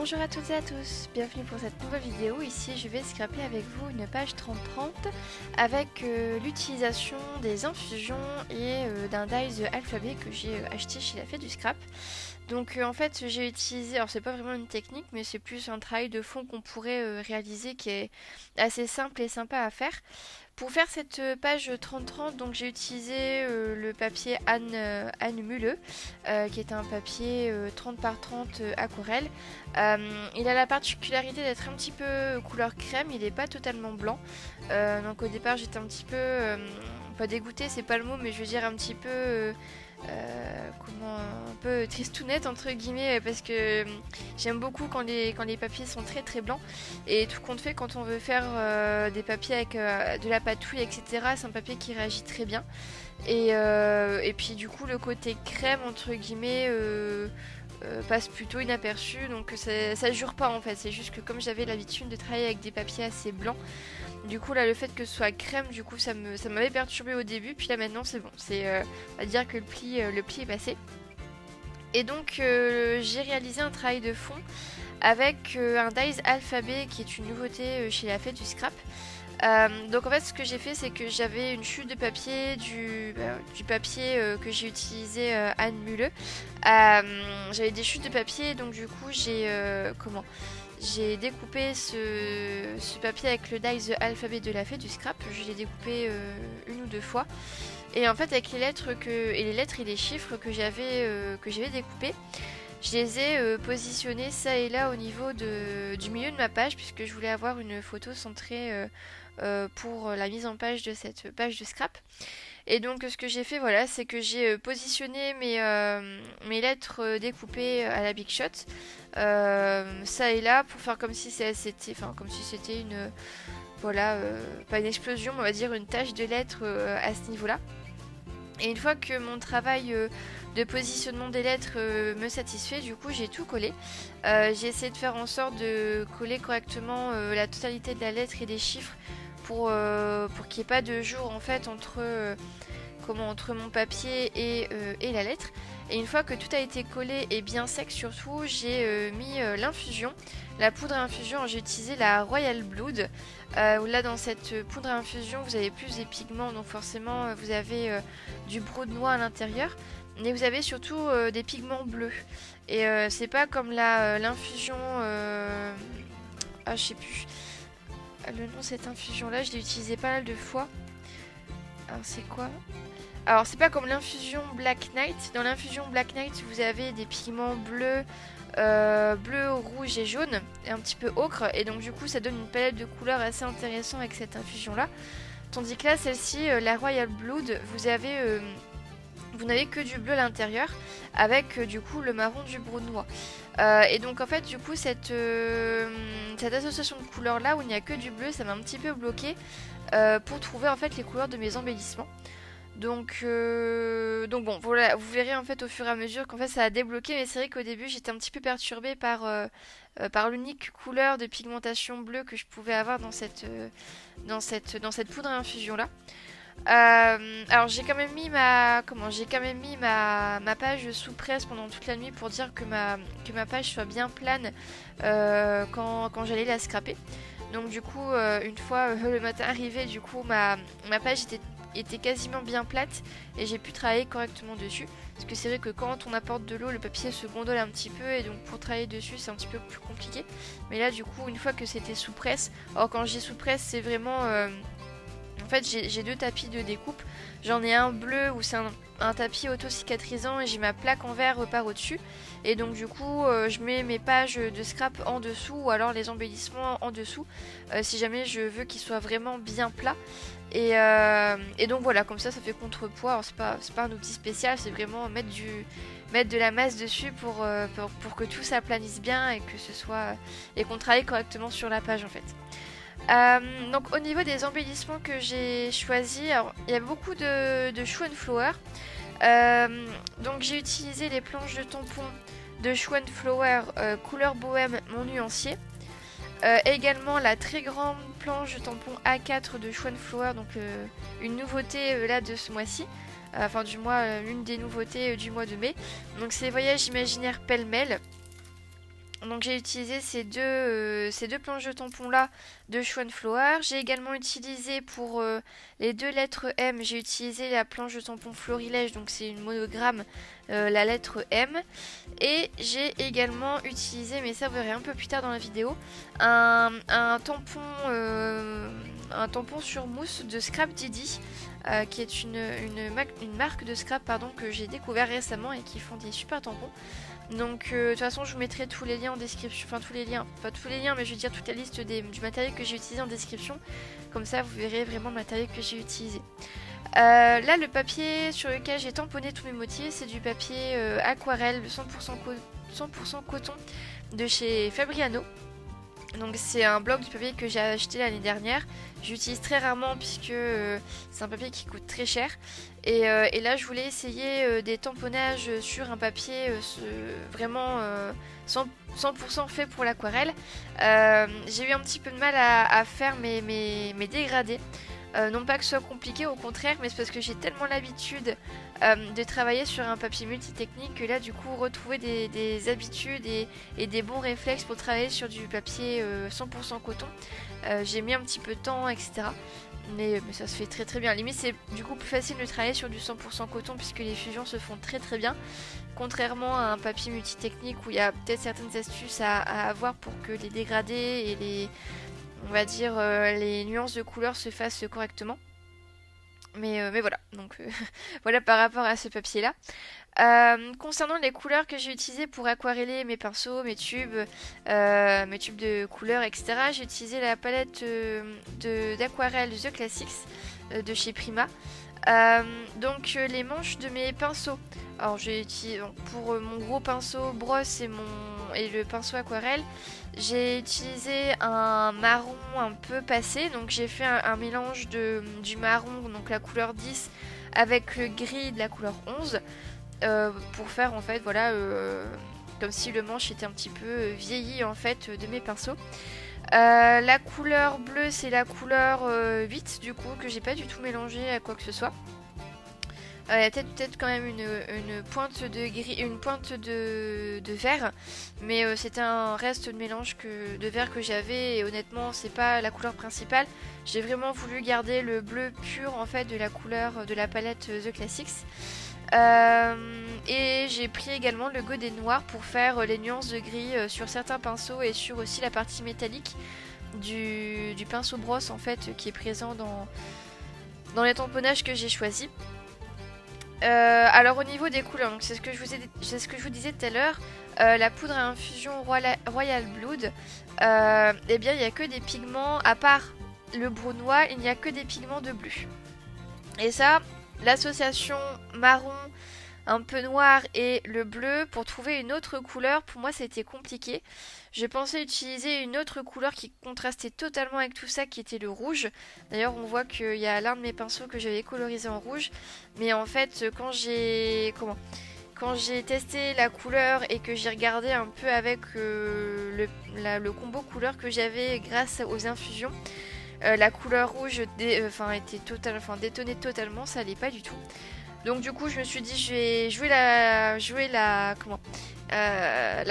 Bonjour à toutes et à tous, bienvenue pour cette nouvelle vidéo. Ici je vais scraper avec vous une page 3030 avec l'utilisation des infusions et d'un dies alphabet que j'ai acheté chez la Fête du Scrap. Donc en fait j'ai utilisé, alors c'est pas vraiment une technique mais c'est plus un travail de fond qu'on pourrait réaliser qui est assez simple et sympa à faire. Pour faire cette page 3030, donc j'ai utilisé le papier Anne Muleux, qui est un papier 30 par 30 aquarelle. Il a la particularité d'être un petit peu couleur crème, il n'est pas totalement blanc. Donc au départ j'étais un petit peu, pas dégoûtée, c'est pas le mot, mais je veux dire un petit peu... un peu tristounette entre guillemets parce que j'aime beaucoup quand les papiers sont très très blancs et tout compte fait quand on veut faire des papiers avec de la patouille etc, c'est un papier qui réagit très bien et puis du coup le côté crème entre guillemets passe plutôt inaperçu, donc ça jure pas en fait, c'est juste que comme j'avais l'habitude de travailler avec des papiers assez blancs, du coup là le fait que ce soit crème, du coup ça m'avait perturbé au début, puis là maintenant c'est bon, c'est on va dire que le pli est passé. Et donc j'ai réalisé un travail de fond avec un dies alphabet qui est une nouveauté chez la Fête du Scrap. Donc en fait ce que j'ai fait c'est que j'avais une chute de papier du papier que j'ai utilisé Anne Muleux. J'avais des chutes de papier, donc du coup j'ai découpé ce papier avec le dies alphabet de la Fête du Scrap. Je l'ai découpé une ou deux fois. Et en fait avec les lettres et les chiffres que j'avais découpés, je les ai positionnés ça et là au niveau du milieu de ma page, puisque je voulais avoir une photo centrée pour la mise en page de cette page de scrap. Et donc ce que j'ai fait, voilà, c'est que j'ai positionné mes lettres découpées à la Big Shot ça et là pour faire comme si c'était une voilà, pas une explosion, mais on va dire une tache de lettres à ce niveau-là. Et une fois que mon travail de positionnement des lettres me satisfait, du coup j'ai tout collé. J'ai essayé de faire en sorte de coller correctement la totalité de la lettre et des chiffres pour qu'il n'y ait pas de jour en fait entre mon papier et la lettre. Et une fois que tout a été collé et bien sec surtout, j'ai mis l'infusion, la poudre à infusion. J'ai utilisé la Royal Blood, où là dans cette poudre à infusion vous avez plus des pigments, donc forcément vous avez du brode noir à l'intérieur, mais vous avez surtout des pigments bleus. Et c'est pas comme l'infusion... je sais plus le nom de cette infusion là, je l'ai utilisé pas mal de fois. Alors c'est quoi ? Alors c'est pas comme l'infusion Black Knight. Dans l'infusion Black Knight vous avez des pigments bleus, bleu, rouge et jaune, et un petit peu ocre, et donc du coup ça donne une palette de couleurs assez intéressante avec cette infusion là. Tandis que là celle-ci, la Royal Blood, vous n'avez que du bleu à l'intérieur avec du coup le marron du brode noir. Et donc en fait du coup cette association de couleurs là où il n'y a que du bleu, ça m'a un petit peu bloqué pour trouver en fait les couleurs de mes embellissements. Donc bon, voilà, vous verrez en fait au fur et à mesure qu'en fait ça a débloqué, mais c'est vrai qu'au début j'étais un petit peu perturbée par l'unique couleur de pigmentation bleue que je pouvais avoir dans cette poudre à infusion là. Alors j'ai quand même mis ma page sous presse pendant toute la nuit pour dire que ma page soit bien plane quand j'allais la scraper. Donc du coup une fois le matin arrivé, du coup ma page était quasiment bien plate et j'ai pu travailler correctement dessus, parce que c'est vrai que quand on apporte de l'eau le papier se gondole un petit peu et donc pour travailler dessus c'est un petit peu plus compliqué. Mais là du coup une fois que c'était sous presse, alors quand je dis sous presse c'est vraiment en fait j'ai deux tapis de découpe. J'en ai un bleu où c'est un tapis auto-cicatrisant et j'ai ma plaque en verre par au-dessus. Et donc du coup je mets mes pages de scrap en dessous, ou alors les embellissements en dessous, si jamais je veux qu'ils soient vraiment bien plats. Et donc voilà, comme ça fait contrepoids. Alors c'est pas un outil spécial, c'est vraiment mettre de la masse dessus pour que tout s'aplanisse bien et qu'on travaille correctement sur la page en fait. Donc au niveau des embellissements que j'ai choisis, alors il y a beaucoup de Shoe and Flower. Donc j'ai utilisé les planches de tampons de Shoe and Flower couleur bohème mon nuancier. Également la très grande planche de tampon A4 de Shoe and Flower, donc une nouveauté là de ce mois-ci. Enfin du mois, l'une des nouveautés du mois de mai. Donc c'est Voyage imaginaire pêle-mêle. Donc j'ai utilisé ces deux planches de tampons là de Schwan Flower. J'ai également utilisé pour les deux lettres M, j'ai utilisé la planche de tampon Florilège, donc c'est une monogramme, la lettre M. Et j'ai également utilisé, mais ça vous verrez un peu plus tard dans la vidéo, un tampon sur mousse de Scrap Didi, qui est une marque de scrap pardon, que j'ai découvert récemment et qui font des super tampons. Donc de toute façon je vous mettrai tous les liens en description, enfin tous les liens, pas tous les liens mais je veux dire toute la liste du matériel que j'ai utilisé en description. Comme ça vous verrez vraiment le matériel que j'ai utilisé. Là le papier sur lequel j'ai tamponné tous mes motifs c'est du papier aquarelle 100% coton de chez Fabriano. Donc c'est un bloc du papier que j'ai acheté l'année dernière. J'utilise très rarement puisque c'est un papier qui coûte très cher. Et là je voulais essayer des tamponnages sur un papier vraiment 100% fait pour l'aquarelle. J'ai eu un petit peu de mal à faire mes dégradés. Non pas que ce soit compliqué, au contraire, mais c'est parce que j'ai tellement l'habitude de travailler sur un papier multitechnique que là, du coup, retrouver des habitudes et des bons réflexes pour travailler sur du papier 100% coton, j'ai mis un petit peu de temps, etc. Mais ça se fait très très bien. Limite, c'est du coup plus facile de travailler sur du 100% coton puisque les fusions se font très très bien. Contrairement à un papier multitechnique où il y a peut-être certaines astuces à avoir pour que les dégradés et les... on va dire les nuances de couleurs se fassent correctement. Mais voilà, donc voilà par rapport à ce papier là. Concernant les couleurs que j'ai utilisées pour aquareller mes pinceaux, mes tubes de couleurs, etc. J'ai utilisé la palette d'aquarelle The Classics de chez Prima. Donc les manches de mes pinceaux. Alors j'ai utilisé pour mon gros pinceau brosse et le pinceau aquarelle, j'ai utilisé un marron un peu passé. Donc j'ai fait un mélange du marron, donc la couleur 10, avec le gris de la couleur 11 pour faire en fait voilà comme si le manche était un petit peu vieilli en fait de mes pinceaux. La couleur bleue c'est la couleur 8 du coup que j'ai pas du tout mélangé à quoi que ce soit. Il y a peut-être quand même une pointe de gris, une pointe de vert, mais c'était un reste de mélange de vert que j'avais et honnêtement c'est pas la couleur principale. J'ai vraiment voulu garder le bleu pur en fait de la couleur de la palette The Classics. Et j'ai pris également le godet noir pour faire les nuances de gris sur certains pinceaux et sur aussi la partie métallique du pinceau brosse en fait qui est présent dans les tamponnages que j'ai choisis. Alors au niveau des couleurs, c'est ce que je vous disais tout à l'heure, la poudre à infusion Royal Blood, eh bien il n'y a que des pigments, à part le brunois, il n'y a que des pigments de bleu. Et ça, l'association marron un peu noir et le bleu, pour trouver une autre couleur, pour moi c'était compliqué. Je pensais utiliser une autre couleur qui contrastait totalement avec tout ça, qui était le rouge. D'ailleurs on voit qu'il y a l'un de mes pinceaux que j'avais colorisé en rouge. Mais en fait quand j'ai testé la couleur et que j'ai regardé un peu avec le combo couleur que j'avais grâce aux infusions, la couleur rouge détonnait totalement, ça allait pas du tout. Donc du coup je me suis dit je vais jouer la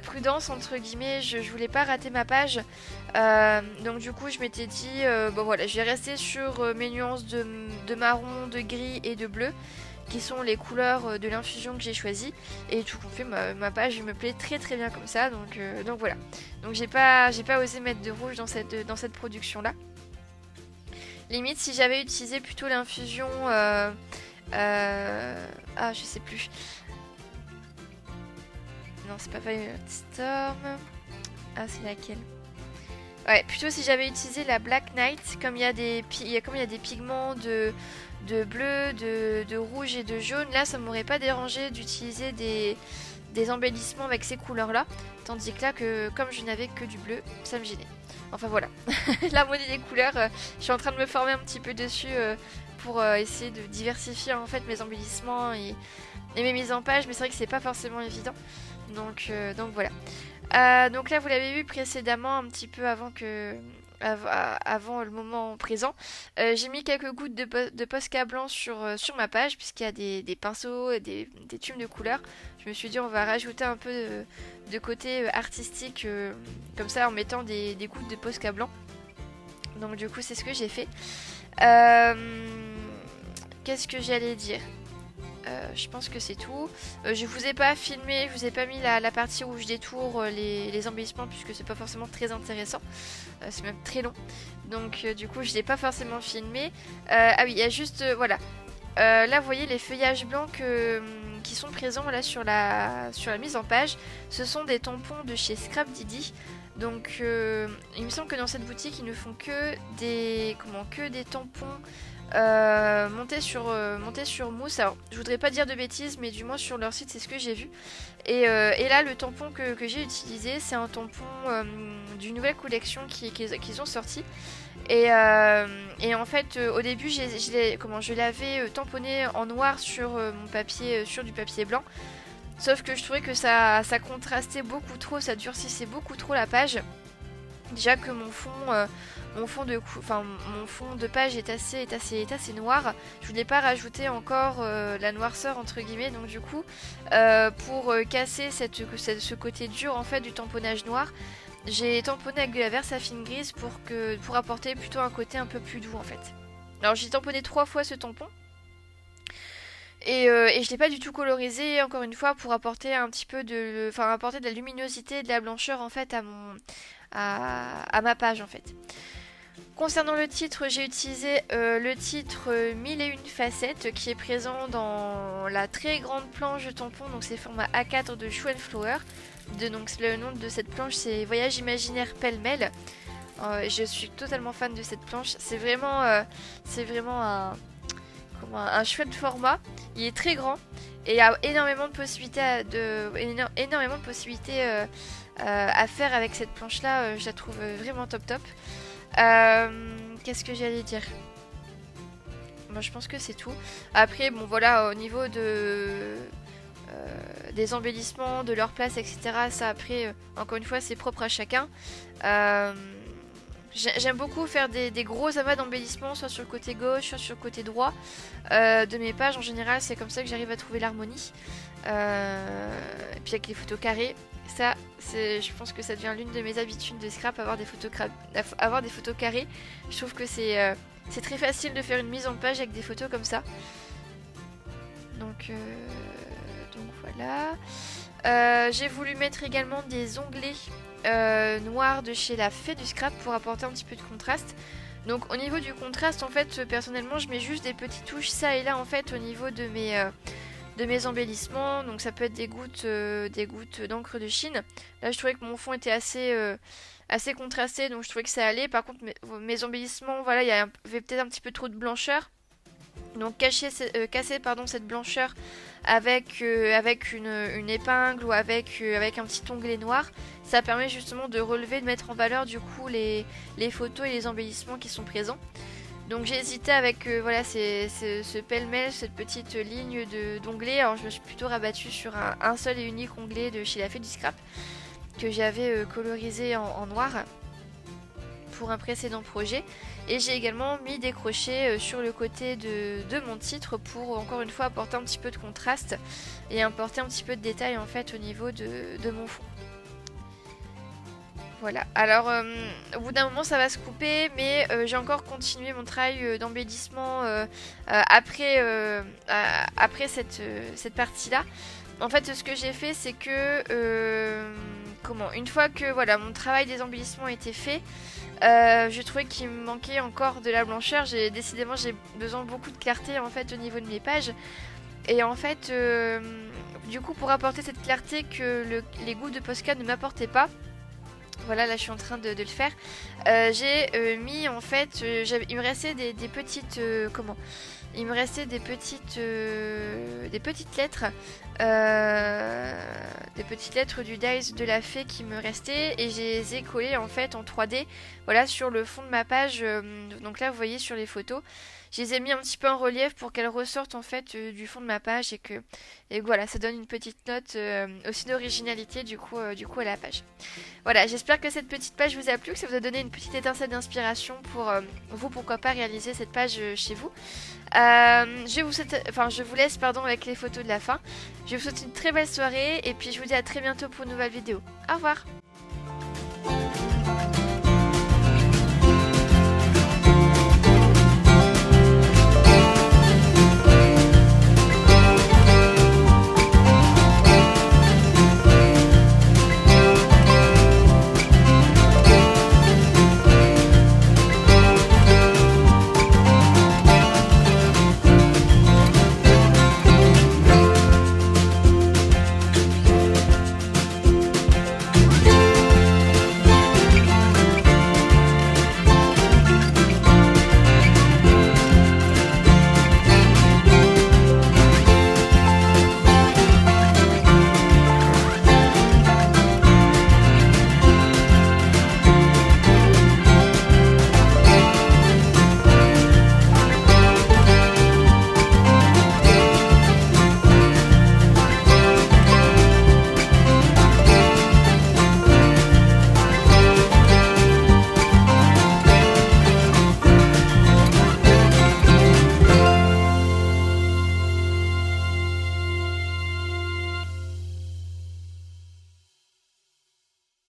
prudence entre guillemets, je voulais pas rater ma page. Donc du coup je m'étais dit bon voilà, je vais rester sur mes nuances de marron, de gris et de bleu qui sont les couleurs de l'infusion que j'ai choisi et tout compte fait ma page me plaît très très bien comme ça, donc voilà. Donc j'ai pas osé mettre de rouge dans cette production là. Limite si j'avais utilisé plutôt l'infusion je sais plus. Non, c'est pas Violet Storm. Ah, c'est laquelle? Ouais, plutôt si j'avais utilisé la Black Knight, comme il y a des pigments de bleu, de rouge et de jaune, là ça m'aurait pas dérangé d'utiliser des embellissements avec ces couleurs-là. Tandis que là, comme je n'avais que du bleu, ça me gênait. Enfin voilà, l'harmonie des couleurs, je suis en train de me former un petit peu dessus pour essayer de diversifier en fait mes embellissements et mes mises en page, mais c'est vrai que c'est pas forcément évident. Donc voilà. Donc là vous l'avez vu précédemment un petit peu avant que avant le moment présent. J'ai mis quelques gouttes de Posca blanc sur ma page, puisqu'il y a des pinceaux et des tubes de couleurs. Je me suis dit on va rajouter un peu de côté artistique comme ça en mettant des gouttes de Posca blanc. Donc du coup c'est ce que j'ai fait. Qu'est-ce que j'allais dire? Je pense que c'est tout. Je vous ai pas filmé, je vous ai pas mis la partie où je détourne les embellissements puisque c'est pas forcément très intéressant. C'est même très long. Donc du coup je l'ai pas forcément filmé. Ah oui, il y a juste... voilà. Là vous voyez les feuillages blancs qui sont présents là sur la mise en page. Ce sont des tampons de chez Scrap Didi. Donc il me semble que dans cette boutique ils ne font que des tampons montés sur mousse. Alors je voudrais pas dire de bêtises mais du moins sur leur site c'est ce que j'ai vu. Et là le tampon que j'ai utilisé c'est un tampon d'une nouvelle collection qu'ils ont sorti. Et en fait au début je l'avais tamponné en noir sur mon papier, sur du papier blanc. Sauf que je trouvais que ça contrastait beaucoup trop, ça durcissait beaucoup trop la page. Déjà que mon fond de page est assez noir. Je voulais pas rajouter encore la noirceur entre guillemets. Donc du coup, pour casser ce côté dur en fait du tamponnage noir, j'ai tamponné avec de la Versafine grise pour apporter plutôt un côté un peu plus doux en fait. Alors j'ai tamponné 3 fois ce tampon. Et je l'ai pas du tout colorisé encore une fois pour apporter apporter de la luminosité et de la blancheur en fait à ma page en fait. Concernant le titre, j'ai utilisé le titre 1001 facettes qui est présent dans la très grande planche de tampon, donc c'est format A4 de Shoe & Flower. Donc le nom de cette planche c'est Voyage imaginaire pêle-mêle. Je suis totalement fan de cette planche, c'est vraiment un chouette format. Il est très grand et il y a énormément de possibilités à faire avec cette planche là. Je la trouve vraiment top. Qu'est-ce que j'allais dire? Moi je pense que c'est tout. Après bon voilà, au niveau des embellissements, de leur place, etc. Ça après encore une fois c'est propre à chacun. J'aime beaucoup faire des gros amas d'embellissements, soit sur le côté gauche, soit sur le côté droit de mes pages. En général, c'est comme ça que j'arrive à trouver l'harmonie. Et puis avec les photos carrées, ça, je pense que ça devient l'une de mes habitudes de scrap, avoir des photos carrées. Je trouve que c'est très facile de faire une mise en page avec des photos comme ça. Donc voilà. J'ai voulu mettre également des onglets noirs de chez la Fée du Scrap pour apporter un petit peu de contraste. Donc au niveau du contraste en fait personnellement je mets juste des petites touches ça et là en fait au niveau de mes embellissements. Donc ça peut être des gouttes d'encre de Chine. Là je trouvais que mon fond était assez contrasté donc je trouvais que ça allait. Par contre mes embellissements voilà il y avait peut-être un petit peu trop de blancheur. Donc casser cette blancheur avec une épingle ou avec un petit onglet noir, ça permet justement de relever, de mettre en valeur du coup les photos et les embellissements qui sont présents. Donc j'ai hésité avec voilà, ce pêle-mêle, cette petite ligne d'onglets. Alors je me suis plutôt rabattue sur un seul et unique onglet de chez la Fée du Scrap que j'avais colorisé en noir pour un précédent projet. Et j'ai également mis des crochets sur le côté de mon titre pour encore une fois apporter un petit peu de contraste et apporter un petit peu de détail en fait au niveau de mon fond. Voilà, alors au bout d'un moment ça va se couper mais j'ai encore continué mon travail d'embellissement après cette partie là. En fait ce que j'ai fait c'est que une fois que voilà mon travail des embellissements était fait, je trouvais qu'il me manquait encore de la blancheur. Décidément j'ai besoin de beaucoup de clarté en fait au niveau de mes pages. Et en fait du coup pour apporter cette clarté que les goûts de Posca ne m'apportaient pas, voilà là je suis en train de le faire, j'ai mis en fait il me restait des petites il me restait des petites lettres. Des petites lettres du Dice de la fée qui me restaient et je les ai collées en fait en 3D, voilà, sur le fond de ma page. Donc là vous voyez sur les photos, je les ai mis un petit peu en relief pour qu'elles ressortent en fait du fond de ma page et voilà, ça donne une petite note aussi d'originalité du coup à la page. Voilà, j'espère que cette petite page vous a plu, que ça vous a donné une petite étincelle d'inspiration pour vous, pourquoi pas réaliser cette page chez vous. Je vous laisse avec les photos de la fin. Je vous souhaite une très belle soirée et puis je vous dis à très bientôt pour une nouvelle vidéo. Au revoir.